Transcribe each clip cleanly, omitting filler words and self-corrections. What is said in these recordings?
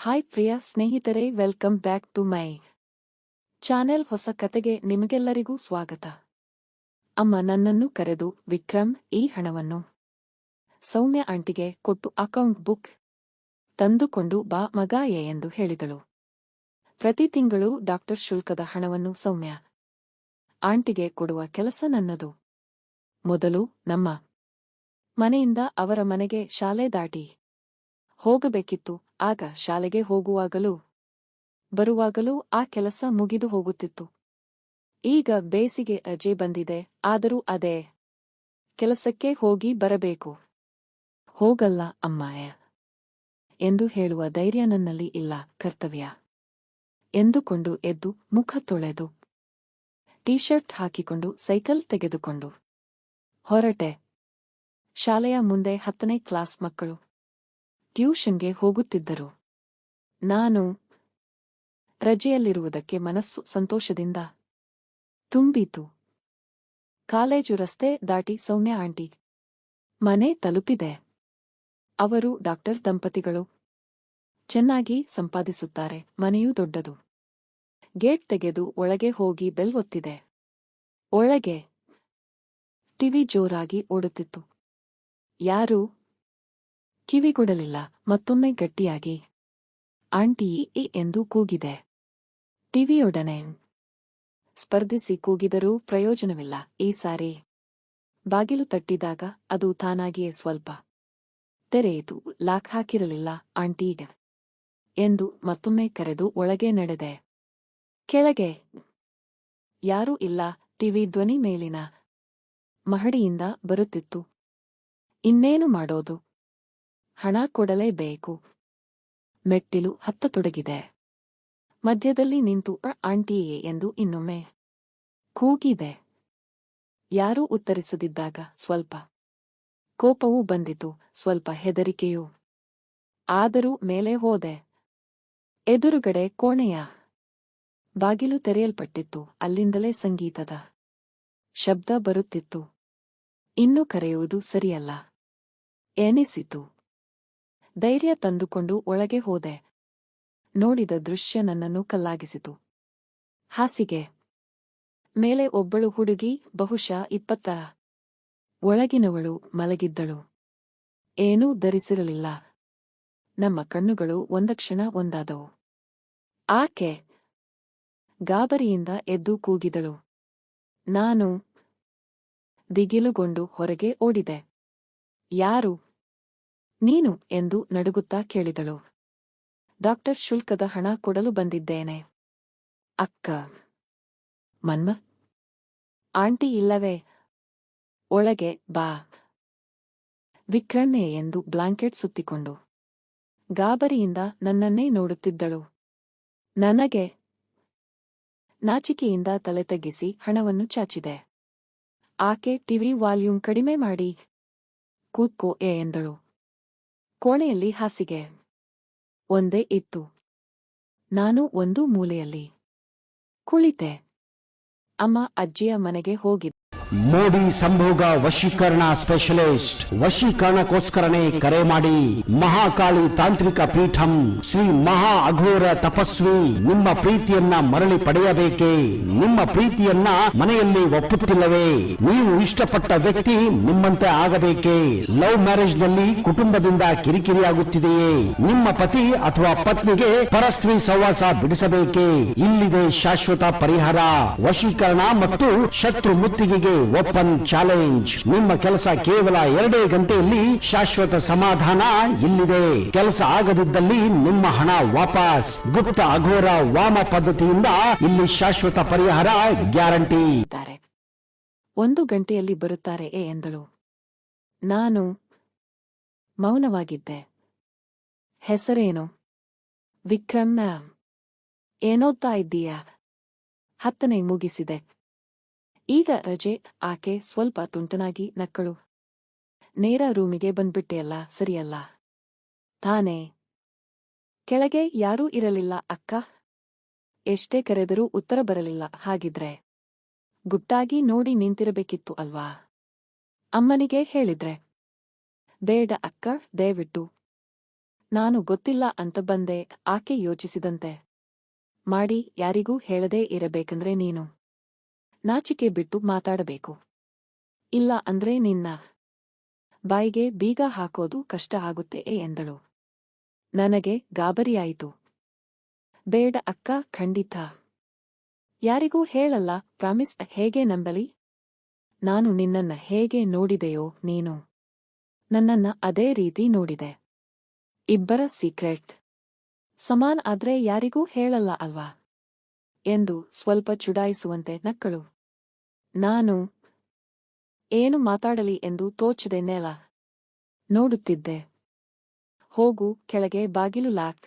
Hi ಪ್ರಿಯ ಸ್ನೇಹಿತರೆ, welcome back to my channel. ಹೊಸ ಕತೆಗೆ ನಿಮಗೆಲ್ಲರಿಗೂ ಸ್ವಾಗತ. ಅಮ್ಮ ನನ್ನನ್ನು ಕರೆದು, ವಿಕ್ರಮ್, ಈ ಹಣವನ್ನು ಸೌಮ್ಯ ಆಂಟಿಗೆ ಕೊಟ್ಟು ಅಕೌಂಟ್ ಬುಕ್ ತಂದುಕೊಂಡು ಬಾ ಮಗ ಎಂದು ಹೇಳಿದಳು. ಪ್ರತಿ ತಿಂಗಳು ಡಾಕ್ಟರ್ ಶುಲ್ಕದ ಹಣವನ್ನು ಸೌಮ್ಯ ಆಂಟಿಗೆ ಕೊಡುವ ಕೆಲಸ ನನ್ನದು. ಮೊದಲು ನಮ್ಮ ಮನೆಯಿಂದ ಅವರ ಮನೆಗೆ ಶಾಲೆ ದಾಟಿ ಹೋಗಬೇಕಿತ್ತು. ಆಗ ಶಾಲೆಗೆ ಹೋಗುವಾಗಲೂ ಬರುವಾಗಲೂ ಆ ಕೆಲಸ ಮುಗಿದು ಹೋಗುತ್ತಿತ್ತು. ಈಗ ಬೇಸಿಗೆ ರಜೆ ಬಂದಿದೆ, ಆದರೂ ಅದೇ ಕೆಲಸಕ್ಕೆ ಹೋಗಿ ಬರಬೇಕು. ಹೋಗಲ್ಲ ಅಮ್ಮಾಯ ಎಂದು ಹೇಳುವ ಧೈರ್ಯ ನನ್ನಲ್ಲಿ ಇಲ್ಲ. ಕರ್ತವ್ಯ ಎಂದುಕೊಂಡು ಎದ್ದು ಮುಖ ತೊಳೆದು ಟೀ ಶರ್ಟ್ ಹಾಕಿಕೊಂಡು ಸೈಕಲ್ ತೆಗೆದುಕೊಂಡು ಹೊರಟೆ. ಶಾಲೆಯ ಮುಂದೆ 10ನೇ ಕ್ಲಾಸ್ ಮಕ್ಕಳು ಟ್ಯೂಷನ್ಗೆ ಹೋಗುತ್ತಿದ್ದರು. ನಾನು ರಜೆಯಲ್ಲಿರುವುದಕ್ಕೆ ಮನಸ್ಸು ಸಂತೋಷದಿಂದ ತುಂಬಿತು. ಕಾಲೇಜು ರಸ್ತೆ ದಾಟಿ ಸೌಮ್ಯ ಆಂಟಿ ಮನೆ ತಲುಪಿದೆ. ಅವರು ಡಾಕ್ಟರ್ ದಂಪತಿಗಳು. ಚೆನ್ನಾಗಿ ಸಂಪಾದಿಸುತ್ತಾರೆ. ಮನೆಯೂ ದೊಡ್ಡದು. ಗೇಟ್ ತೆಗೆದು ಒಳಗೆ ಹೋಗಿ ಬೆಲ್ ಒತ್ತಿದೆ. ಒಳಗೆ ಟಿವಿ ಜೋರಾಗಿ ಓಡುತ್ತಿತ್ತು. ಯಾರೂ ಕಿವಿಗೊಡಲಿಲ್ಲ. ಮತ್ತೊಮ್ಮೆ ಗಟ್ಟಿಯಾಗಿ ಆಂಟಿ ಎಂದು ಕೂಗಿದೆ. ಟಿವಿಯೊಡನೆ ಸ್ಪರ್ಧಿಸಿ ಕೂಗಿದರೂ ಪ್ರಯೋಜನವಿಲ್ಲ. ಈ ಸಾರಿ ಬಾಗಿಲು ತಟ್ಟಿದಾಗ ಅದು ತಾನಾಗಿಯೇ ಸ್ವಲ್ಪ ತೆರೆಯಿತು. ಲಾಕ್ ಹಾಕಿರಲಿಲ್ಲ. ಆಂಟಿಗೆ ಎಂದು ಮತ್ತೊಮ್ಮೆ ಕರೆದು ಒಳಗೆ ನಡೆದೆ. ಕೆಳಗೆ ಯಾರೂ ಇಲ್ಲ. ಟಿವಿ ಧ್ವನಿ ಮೇಲಿನ ಮಹಡಿಯಿಂದ ಬರುತ್ತಿತ್ತು. ಇನ್ನೇನು ಮಾಡೋದು? ಹಣ ಕೊಡಲೇಬೇಕು. ಮೆಟ್ಟಿಲು ಹತ್ತತೊಡಗಿದೆ. ಮಧ್ಯದಲ್ಲಿ ನಿಂತು ಆಂಟಿಯೇ ಎಂದು ಇನ್ನೊಮ್ಮೆ ಕೂಗಿದೆ. ಯಾರೂ ಉತ್ತರಿಸದಿದ್ದಾಗ ಸ್ವಲ್ಪ ಕೋಪವೂ ಬಂದಿತು, ಸ್ವಲ್ಪ ಹೆದರಿಕೆಯೂ. ಆದರೂ ಮೇಲೆ ಹೋದೆ. ಎದುರುಗಡೆ ಕೋಣೆಯ ಬಾಗಿಲು ತೆರೆಯಲ್ಪಟ್ಟಿತ್ತು. ಅಲ್ಲಿಂದಲೇ ಸಂಗೀತದ ಶಬ್ದ ಬರುತ್ತಿತ್ತು. ಇನ್ನು ಕರೆಯುವುದು ಸರಿಯಲ್ಲ ಎನಿಸಿತು. ಧೈರ್ಯ ತಂದುಕೊಂಡು ಒಳಗೆ ಹೋದೆ. ನೋಡಿದ ದೃಶ್ಯ ನನ್ನನ್ನು ಕಲ್ಲಾಗಿಸಿತು. ಹಾಸಿಗೆ ಮೇಲೆ ಒಬ್ಬಳು ಹುಡುಗಿ, ಬಹುಶಃ 20ರ ಒಳಗಿನವಳು ಮಲಗಿದ್ದಳು. ಏನೂ ಧರಿಸಿರಲಿಲ್ಲ. ನಮ್ಮ ಕಣ್ಣುಗಳು ಒಂದಕ್ಷಣ ಒಂದಾದವು. ಆಕೆ ಗಾಬರಿಯಿಂದ ಎದ್ದು ಕೂಗಿದಳು. ನಾನು ದಿಗಿಲುಗೊಂಡು ಹೊರಗೆ ಓಡಿದೆ. ಯಾರು ನೀನು ಎಂದು ನಡುಗುತ್ತಾ ಕೇಳಿದಳು. ಡಾಕ್ಟರ್ ಶುಲ್ಕದ ಹಣ ಕೊಡಲು ಬಂದಿದ್ದೇನೆ. ಅಕ್ಕ ಮನ್ಮ ಆಂಟಿ ಇಲ್ಲವೇ? ಒಳಗೆ ಬಾ ವಿಕ್ರಣ್ಣೆ ಎಂದು ಬ್ಲಾಂಕೆಟ್ ಸುತ್ತಿಕೊಂಡು ಗಾಬರಿಯಿಂದ ನನ್ನನ್ನೇ ನೋಡುತ್ತಿದ್ದಳು. ನನಗೆ ನಾಚಿಕೆಯಿಂದ ತಲೆ ತಗ್ಗಿಸಿ ಹಣವನ್ನು ಚಾಚಿದೆ. ಆಕೆ ಟಿವಿ ವಾಲ್ಯೂಮ್ ಕಡಿಮೆ ಮಾಡಿ ಕೂತ್ಕೋ ಎಂದಳು. ಕೋಣೆಯಲ್ಲಿ ಹಾಸಿಗೆ ಒಂದೇ ಇತ್ತು. ನಾನು ಒಂದು ಮೂಲೆಯಲ್ಲಿ ಕುಳಿತೆ. ಅಮ್ಮ ಅಜ್ಜಿಯ ಮನೆಗೆ ಹೋಗಿದ್ದೆ. ಮೋಡಿ ಸಂಭೋಗ ವಶೀಕರಣ ಸ್ಪೆಷಲಿಸ್ಟ್. ವಶೀಕರಣಕ್ಕೋಸ್ಕರನೇ ಕರೆ ಮಾಡಿ. ಮಹಾಕಾಳಿ ತಾಂತ್ರಿಕ ಪೀಠಂ ಶ್ರೀ ಮಹಾ ಅಘೋರ ತಪಸ್ವಿ ನಿಮ್ಮ ಪ್ರೀತಿಯನ್ನ ಮರಳಿ ಪಡೆಯಬೇಕೇ? ನಿಮ್ಮ ಪ್ರೀತಿಯನ್ನ ಮನೆಯಲ್ಲಿ ಒಪ್ಪುತ್ತಿಲ್ಲವೇ? ನೀವು ಇಷ್ಟಪಟ್ಟ ವ್ಯಕ್ತಿ ನಿಮ್ಮಂತೆ ಆಗಬೇಕೇ? ಲವ್ ಮ್ಯಾರೇಜ್ ನಲ್ಲಿ ಕುಟುಂಬದಿಂದ ಕಿರಿಕಿರಿಯಾಗುತ್ತಿದೆಯೇ? ನಿಮ್ಮ ಪತಿ ಅಥವಾ ಪತ್ನಿಗೆ ಪರಸ್ತ್ರೀ ಸಹವಾಸ ಬಿಡಿಸಬೇಕೇ? ಇಲ್ಲಿದೆ ಶಾಶ್ವತ ಪರಿಹಾರ. ವಶೀಕರಣ ಮತ್ತು ಶತ್ರು ಮುತ್ತಿಗೆಗೆ ಓಪನ್ ಚಾಲೆಂಜ್. ನಿಮ್ಮ ಕೆಲಸ ಕೇವಲ 2 ಗಂಟೆಯಲ್ಲಿ ಶಾಶ್ವತ ಸಮಾಧಾನ ಇಲ್ಲಿದೆ. ಕೆಲಸ ಆಗದಿದ್ದಲ್ಲಿ ನಿಮ್ಮ ಹಣ ವಾಪಸ್. ಗುಪ್ತ ಅಘೋರ ವಾಮ ಪದ್ಧತಿಯಿಂದ ಇಲ್ಲಿ ಶಾಶ್ವತ ಪರಿಹಾರ ಗ್ಯಾರಂಟಿ. 1 ಗಂಟೆಯಲ್ಲಿ ಬರುತ್ತಾರೆ ಎಂದಳು. ನಾನು ಮೌನವಾಗಿದ್ದೆ. ಹೆಸರೇನು? ವಿಕ್ರಮ್ ಮ್ಯಾಮ್. ಏನೋದ್ತಾ ಇದ್ದೀಯಾ? 10ನೇ ಮುಗಿಸಿದೆ. ಈಗ ರಜೆ. ಆಕೆ ಸ್ವಲ್ಪ ತುಂಟನಾಗಿ ನಕ್ಕಳು. ನೇರ ರೂಮಿಗೆ ಬಂದ್ಬಿಟ್ಟೆಯಲ್ಲ, ಸರಿಯಲ್ಲ ತಾನೇ? ಕೆಳಗೆ ಯಾರೂ ಇರಲಿಲ್ಲ ಅಕ್ಕ. ಎಷ್ಟೇ ಕರೆದರೂ ಉತ್ತರ ಬರಲಿಲ್ಲ. ಹಾಗಿದ್ರೆ ಗುಟ್ಟಾಗಿ ನೋಡಿ ನಿಂತಿರಬೇಕಿತ್ತು ಅಲ್ವಾ? ಅಮ್ಮನಿಗೆ ಹೇಳಿದ್ರೆ ಬೇಡ ಅಕ್ಕ, ದಯವಿಟ್ಟು ನಾನು ಗೊತ್ತಿಲ್ಲ ಅಂತ ಬಂದೆ. ಆಕೆ ಯೋಚಿಸಿದಂತೆ ಮಾಡಿ ಯಾರಿಗೂ ಹೇಳದೇ ಇರಬೇಕಂದ್ರೆ ನೀನು ನಾಚಿಕೆ ಬಿಟ್ಟು ಮಾತಾಡಬೇಕು. ಇಲ್ಲ ಅಂದ್ರೆ ನಿನ್ನ ಬಾಯಿಗೆ ಬೀಗ ಹಾಕೋದು ಕಷ್ಟ ಆಗುತ್ತೆ ಎಂದಳು. ನನಗೆ ಗಾಬರಿಯಾಯಿತು. ಬೇಡ ಅಕ್ಕ, ಖಂಡಿತ ಯಾರಿಗೂ ಹೇಳಲ್ಲ. ಪ್ರಾಮಿಸ್. ಹೇಗೆ ನಂಬಲಿ? ನಾನು ನಿನ್ನನ್ನ ಹೇಗೆ ನೋಡಿದೆಯೋ ನೀನು ನನ್ನನ್ನ ಅದೇ ರೀತಿ ನೋಡಿದೆ. ಇಬ್ಬರ ಸೀಕ್ರೆಟ್ ಸಮಾನ್ ಆದ್ರೆ ಯಾರಿಗೂ ಹೇಳಲ್ಲ ಅಲ್ವಾ ಎಂದು ಸ್ವಲ್ಪ ಚುಡಾಯಿಸುವಂತೆ ನಕ್ಕಳು. ನಾನು ಏನು ಮಾತಾಡಲಿ ಎಂದು ತೋಚದೆ ನೆಲ ನೋಡುತ್ತಿದ್ದೆ. ಹೋಗು ಕೆಳಗೆ, ಬಾಗಿಲು ಲಾಕ್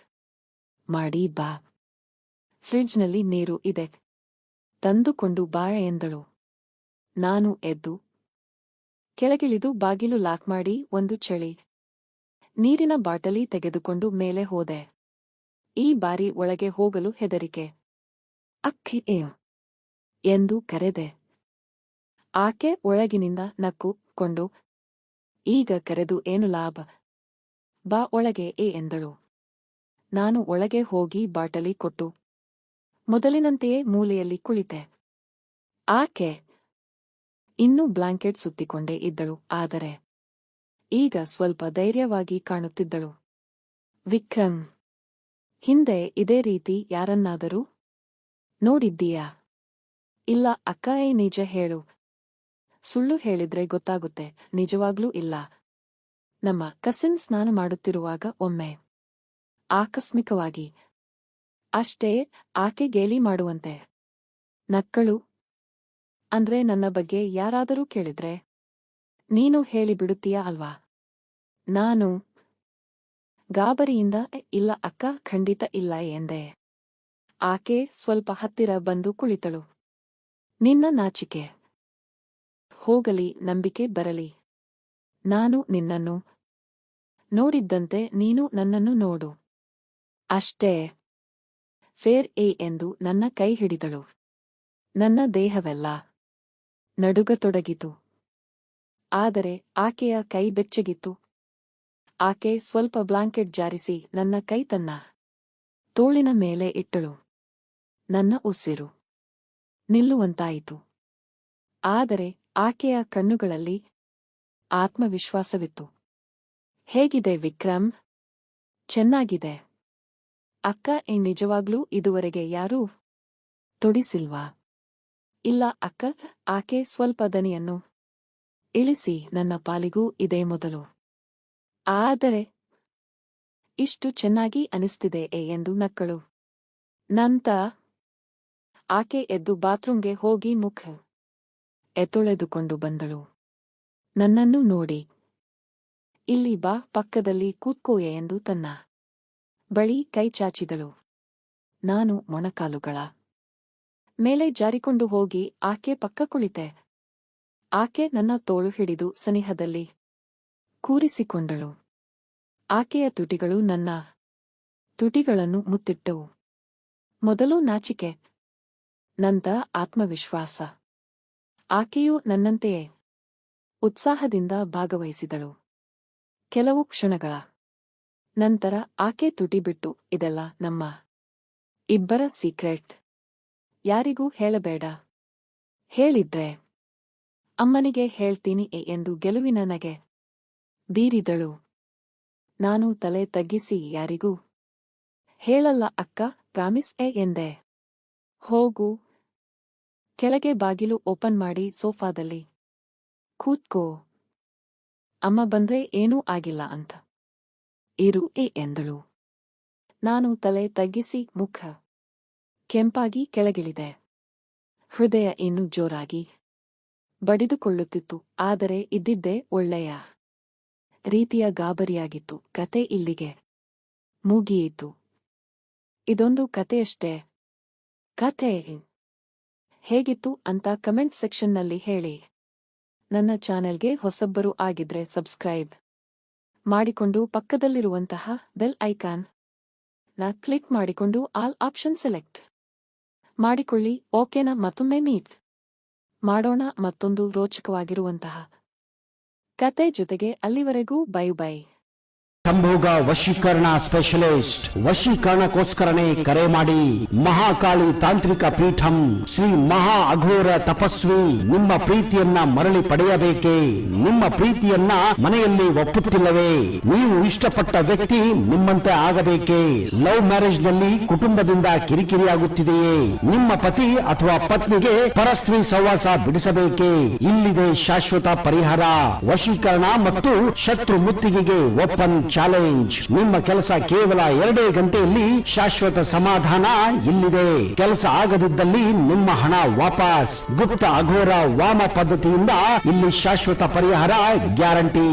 ಮಾಡಿ ಬಾ. ಫ್ರಿಡ್ಜ್ನಲ್ಲಿ ನೀರು ಇದೆ, ತಂದುಕೊಂಡು ಬಾ ಎಂದಳು. ನಾನು ಎದ್ದು ಕೆಳಗಿಳಿದು ಬಾಗಿಲು ಲಾಕ್ ಮಾಡಿ ಒಂದು ಚಳಿ ನೀರಿನ ಬಾಟಲಿ ತೆಗೆದುಕೊಂಡು ಮೇಲೆ ಹೋದೆ. ಈ ಬಾರಿ ಒಳಗೆ ಹೋಗಲು ಹೆದರಿಕೆ. ಅಕ್ಕಿ ಎಂದು ಕರೆದೆ. ಆಕೆ ಒಳಗಿನಿಂದ ನಕ್ಕುಕೊಂಡು, ಈಗ ಕರೆದು ಏನು ಲಾಭ, ಬಾ ಒಳಗೆ ಎಂದಳು. ನಾನು ಒಳಗೆ ಹೋಗಿ ಬಾಟಲಿ ಕೊಟ್ಟು ಮೊದಲಿನಂತೆಯೇ ಮೂಲೆಯಲ್ಲಿ ಕುಳಿತೆ. ಆಕೆ ಇನ್ನೂ ಬ್ಲಾಂಕೆಟ್ ಸುತ್ತಿಕೊಂಡೇ ಇದ್ದಳು, ಆದರೆ ಈಗ ಸ್ವಲ್ಪ ಧೈರ್ಯವಾಗಿ ಕಾಣುತ್ತಿದ್ದಳು. ವಿಕ್ರಮ್, ಹಿಂದೆ ಇದೇ ರೀತಿ ಯಾರನ್ನಾದರೂ ನೋಡಿದ್ದೀಯಾ? ಇಲ್ಲ ಅಕ್ಕ. ನಿಜ ಹೇಳು. ಸುಳ್ಳು ಹೇಳಿದ್ರೆ ಗೊತ್ತಾಗುತ್ತೆ. ನಿಜವಾಗ್ಲೂ ಇಲ್ಲ. ನಮ್ಮ ಕಸಿನ್ ಸ್ನಾನ ಮಾಡುತ್ತಿರುವಾಗ ಒಮ್ಮೆ ಆಕಸ್ಮಿಕವಾಗಿ ಅಷ್ಟೇ ಆಕೆ ಗೇಲಿ ಮಾಡುವಂತೆ ನಕ್ಕಳು. ಅಂದ್ರೆ ನನ್ನ ಬಗ್ಗೆ ಯಾರಾದರೂ ಕೇಳಿದ್ರೆ ನೀನು ಹೇಳಿಬಿಡುತ್ತೀಯಾ ಅಲ್ವಾ? ನಾನು ಗಾಬರಿಯಿಂದ ಇಲ್ಲ ಅಕ್ಕ, ಖಂಡಿತ ಇಲ್ಲ ಎಂದೆ. ಆಕೆ ಸ್ವಲ್ಪ ಹತ್ತಿರ ಬಂದು ಕುಳಿತಳು. ನಿನ್ನ ನಾಚಿಕೆ ಹೋಗಲಿ, ನಂಬಿಕೆ ಬರಲಿ. ನಾನು ನಿನ್ನನ್ನು ನೋಡಿದ್ದಂತೆ ನೀನು ನನ್ನನ್ನು ನೋಡು ಅಷ್ಟೇ. ಫೇರ್ ಎಂದು ನನ್ನ ಕೈ ಹಿಡಿದಳು. ನನ್ನ ದೇಹವೆಲ್ಲ ನಡುಗತೊಡಗಿತು. ಆದರೆ ಆಕೆಯ ಕೈ ಬೆಚ್ಚಗಿತ್ತು. ಆಕೆ ಸ್ವಲ್ಪ ಬ್ಲಾಂಕೆಟ್ ಜಾರಿಸಿ ನನ್ನ ಕೈ ತನ್ನ ತೋಳಿನ ಮೇಲೆ ಇಟ್ಟಳು. ನನ್ನ ಉಸಿರು ನಿಲ್ಲುವಂತಾಯಿತು. ಆದರೆ ಆಕೆಯ ಕಣ್ಣುಗಳಲ್ಲಿ ಆತ್ಮವಿಶ್ವಾಸವಿತ್ತು. ಹೇಗಿದೆ ವಿಕ್ರಮ್? ಚೆನ್ನಾಗಿದೆ ಅಕ್ಕ. ನಿಜವಾಗ್ಲೂ ಇದುವರೆಗೆ ಯಾರೂ ತೊಡಿಸಿಲ್ವಾ? ಇಲ್ಲ ಅಕ್ಕ. ಆಕೆ ಸ್ವಲ್ಪ ದನಿಯನ್ನು ಇಳಿಸಿ, ನನ್ನ ಪಾಲಿಗೂ ಇದೇ ಮೊದಲು. ಆದರೆ ಇಷ್ಟು ಚೆನ್ನಾಗಿ ಅನಿಸ್ತಿದೆ ಎಂದು ನಕ್ಕಳು. ನಂತರ ಆಕೆ ಎದ್ದು ಬಾತ್ರೂಂಗೆ ಹೋಗಿ ಮುಖ ಎತ್ತೊಳೆದುಕೊಂಡು ಬಂದಳು. ನನ್ನನ್ನು ನೋಡಿ, ಇಲ್ಲಿ ಬಾ, ಪಕ್ಕದಲ್ಲಿ ಕೂತ್ಕೋಯೆ ಎಂದು ತನ್ನ ಬಳಿ ಕೈ ಚಾಚಿದಳು. ನಾನು ಮೊಣಕಾಲುಗಳ ಮೇಲೆ ಜಾರಿಕೊಂಡು ಹೋಗಿ ಆಕೆ ಪಕ್ಕ ಕುಳಿತೆ. ಆಕೆ ನನ್ನ ತೋಳು ಹಿಡಿದು ಸನಿಹದಲ್ಲಿ ಕೂರಿಸಿಕೊಂಡಳು. ಆಕೆಯ ತುಟಿಗಳು ನನ್ನ ತುಟಿಗಳನ್ನು ಮುತ್ತಿಟ್ಟವು. ಮೊದಲು ನಾಚಿಕೆ, ನಂತರ ಆತ್ಮವಿಶ್ವಾಸ. ಆಕೆಯೂ ನನ್ನಂತೆಯೇ ಉತ್ಸಾಹದಿಂದ ಭಾಗವಹಿಸಿದಳು. ಕೆಲವು ಕ್ಷಣಗಳ ನಂತರ ಆಕೆ ತುಟಿ ಬಿಟ್ಟು, ಇದೆಲ್ಲ ನಮ್ಮ ಇಬ್ಬರ ಸೀಕ್ರೆಟ್. ಯಾರಿಗೂ ಹೇಳಬೇಡ. ಹೇಳಿದ್ರೆ ಅಮ್ಮನಿಗೆ ಹೇಳ್ತೀನಿ ಎಂದು ಗೆಲುವಿನ ನಗೆ ಬೀರಿದಳು. ನಾನು ತಲೆ ತಗ್ಗಿಸಿ, ಯಾರಿಗೂ ಹೇಳಲ್ಲ ಅಕ್ಕ, ಪ್ರಾಮಿಸ್ ಎಂದೆ. ಹೋಗು ಕೆಳಗೆ, ಬಾಗಿಲು ಓಪನ್ ಮಾಡಿ ಸೋಫಾದಲ್ಲಿ ಕೂತ್ಕೋ. ಅಮ್ಮ ಬಂದ್ರೆ ಏನೂ ಆಗಿಲ್ಲ ಅಂತ ಇರು ಎಂದಳು. ನಾನು ತಲೆ ತಗ್ಗಿಸಿ ಮುಖ ಕೆಂಪಾಗಿ ಕೆಳಗಿಳಿದೆ. ಹೃದಯ ಇನ್ನೂ ಜೋರಾಗಿ ಬಡಿದುಕೊಳ್ಳುತ್ತಿತ್ತು. ಆದರೆ ಇದ್ದಿದ್ದೇ ಒಳ್ಳೆಯ ರೀತಿಯ ಗಾಬರಿಯಾಗಿತ್ತು. ಕತೆ ಇಲ್ಲಿಗೆ ಮುಗಿಯಿತು. ಇದೊಂದು ಕತೆಯಷ್ಟೇ. ಕತೆ ಹೇಗಿತ್ತು ಅಂತ ಕಮೆಂಟ್ ಸೆಕ್ಷನ್ನಲ್ಲಿ ಹೇಳಿ. ನನ್ನ ಚಾನೆಲ್ಗೆ ಹೊಸಬ್ಬರು ಆಗಿದ್ರೆ ಸಬ್ಸ್ಕ್ರೈಬ್ ಮಾಡಿಕೊಂಡು ಪಕ್ಕದಲ್ಲಿರುವಂತಹ ಬೆಲ್ ಐಕಾನ್ ನ ಕ್ಲಿಕ್ ಮಾಡಿಕೊಂಡು ಆಲ್ ಆಪ್ಷನ್ ಸೆಲೆಕ್ಟ್ ಮಾಡಿಕೊಳ್ಳಿ. ಓಕೆನಾ? ಮತ್ತೊಮ್ಮೆ ಮೀಟ್ ಮಾಡೋಣ ಮತ್ತೊಂದು ರೋಚಕವಾಗಿರುವಂತಹ ಕತೆ ಜೊತೆಗೆ. ಅಲ್ಲಿವರೆಗೂ ಬೈ ಬೈ. ಸಂಭೋಗ ವಶೀಕರಣ ಸ್ಪೆಷಲಿಸ್ಟ್ ವಶೀಕರಣಕ್ಕೋಸ್ಕರನೇ ಕರೆ ಮಾಡಿ. ಮಹಾಕಾಳಿ ತಾಂತ್ರಿಕ ಪೀಠಂ ಶ್ರೀ ಮಹಾ ಅಘೋರ ತಪಸ್ವಿ ನಿಮ್ಮ ಪ್ರೀತಿಯನ್ನ ಮರಳಿ ಪಡೆಯಬೇಕೇ? ನಿಮ್ಮ ಪ್ರೀತಿಯನ್ನ ಮನೆಯಲ್ಲಿ ಒಪ್ಪುತ್ತಿಲ್ಲವೇ? ನೀವು ಇಷ್ಟಪಟ್ಟ ವ್ಯಕ್ತಿ ನಿಮ್ಮಂತೆ ಆಗಬೇಕೇ? ಲವ್ ಮ್ಯಾರೇಜ್ ನಲ್ಲಿ ಕುಟುಂಬದಿಂದ ಕಿರಿಕಿರಿಯಾಗುತ್ತಿದೆಯೇ? ನಿಮ್ಮ ಪತಿ ಅಥವಾ ಪತ್ನಿಗೆ ಪರಸ್ತ್ರೀ ಸಹವಾಸ ಬಿಡಿಸಬೇಕೇ? ಇಲ್ಲಿದೆ ಶಾಶ್ವತ ಪರಿಹಾರ. ವಶೀಕರಣ ಮತ್ತು ಶತ್ರು ಮುತ್ತಿಗೆಗೆ ಓಪನ್ ಚಾಲೆಂಜ್. ನಿಮ್ಮ ಕೆಲಸ ಕೇವಲ 2 ಗಂಟೆಯಲ್ಲಿ ಶಾಶ್ವತ ಸಮಾಧಾನ ಇಲ್ಲಿದೆ. ಕೆಲಸ ಆಗದಿದ್ದಲ್ಲಿ ನಿಮ್ಮ ಹಣ ವಾಪಸ್. ಗುಪ್ತ ಅಘೋರ ವಾಮ ಪದ್ಧತಿಯಿಂದ ಇಲ್ಲಿ ಶಾಶ್ವತ ಪರಿಹಾರ ಗ್ಯಾರಂಟಿ.